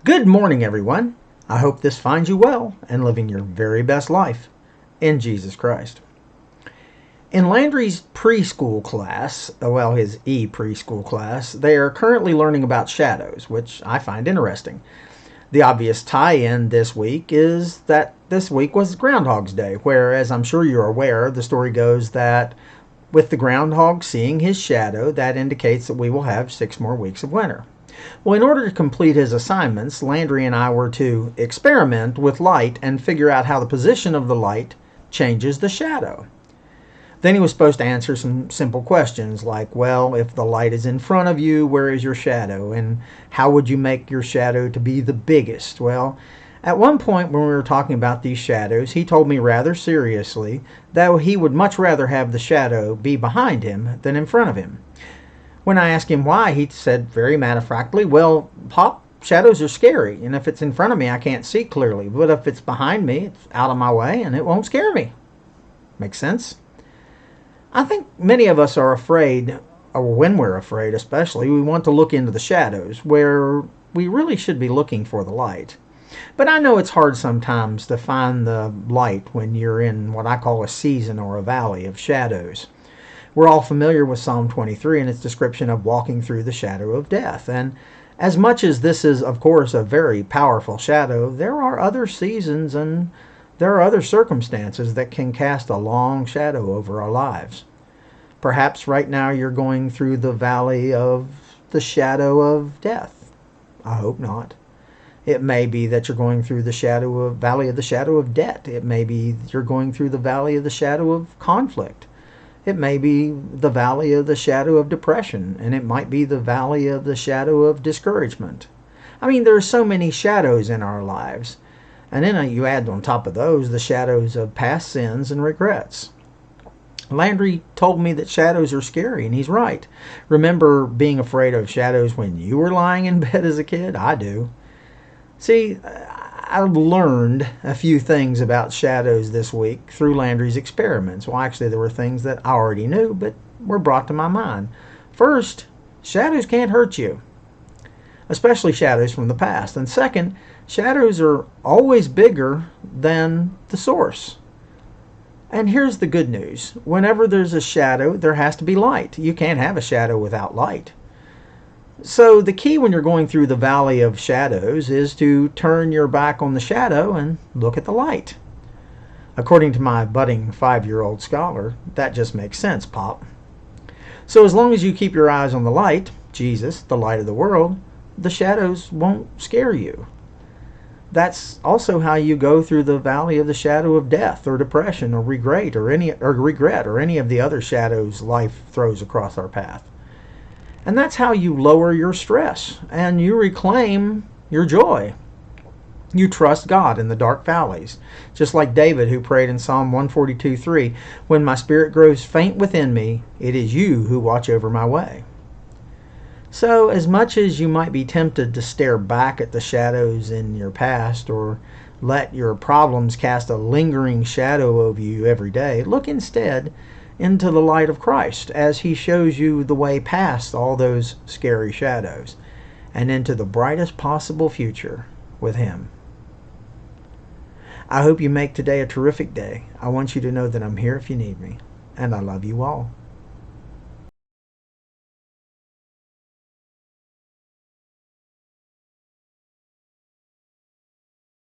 Good morning, everyone. I hope this finds you well and living your very best life in Jesus Christ. In Landry's preschool class, his preschool class, they are currently learning about shadows, which I find interesting. The obvious tie-in this week is that this week was Groundhog's Day, where, as I'm sure you're aware, the story goes that with the groundhog seeing his shadow, that indicates that we will have 6 more weeks of winter. Well, in order to complete his assignments, Landry and I were to experiment with light and figure out how the position of the light changes the shadow. Then he was supposed to answer some simple questions like, well, if the light is in front of you, where is your shadow? And how would you make your shadow to be the biggest? Well, at one point when we were talking about these shadows, he told me rather seriously that he would much rather have the shadow be behind him than in front of him. When I asked him why, he said very matter-of-factly, well, Pop, shadows are scary, and if it's in front of me, I can't see clearly. But if it's behind me, it's out of my way, and it won't scare me. Makes sense? I think many of us are afraid, or when we're afraid especially, we want to look into the shadows, where we really should be looking for the light. But I know it's hard sometimes to find the light when you're in what I call a season or a valley of shadows. We're all familiar with Psalm 23 and its description of walking through the shadow of death. And as much as this is, of course, a very powerful shadow, there are other seasons and there are other circumstances that can cast a long shadow over our lives. Perhaps right now you're going through the valley of the shadow of death. I hope not. It may be that you're going through the valley of the shadow of debt. It may be you're going through the valley of the shadow of conflict. It may be the valley of the shadow of depression, and it might be the valley of the shadow of discouragement. I mean, there are so many shadows in our lives. And then you add on top of those the shadows of past sins and regrets. Landry told me that shadows are scary, and he's right. Remember being afraid of shadows when you were lying in bed as a kid? I do. See, I've learned a few things about shadows this week through Landry's experiments. Well, actually, there were things that I already knew, but were brought to my mind. First, shadows can't hurt you, especially shadows from the past. And second, shadows are always bigger than the source. And here's the good news. Whenever there's a shadow, there has to be light. You can't have a shadow without light. So the key when you're going through the valley of shadows is to turn your back on the shadow and look at the light. According to my budding 5-year-old scholar, that just makes sense, Pop. So as long as you keep your eyes on the light, Jesus, the light of the world, the shadows won't scare you. That's also how you go through the valley of the shadow of death or depression or regret or any of the other shadows life throws across our path. And that's how you lower your stress and you reclaim your joy. You trust God in the dark valleys, just like David who prayed in Psalm 142:3, when my spirit grows faint within me, it is you who watch over my way. So as much as you might be tempted to stare back at the shadows in your past or let your problems cast a lingering shadow over you every day, look instead into the light of Christ as he shows you the way past all those scary shadows and into the brightest possible future with him. I hope you make today a terrific day. I want you to know that I'm here if you need me, and I love you all.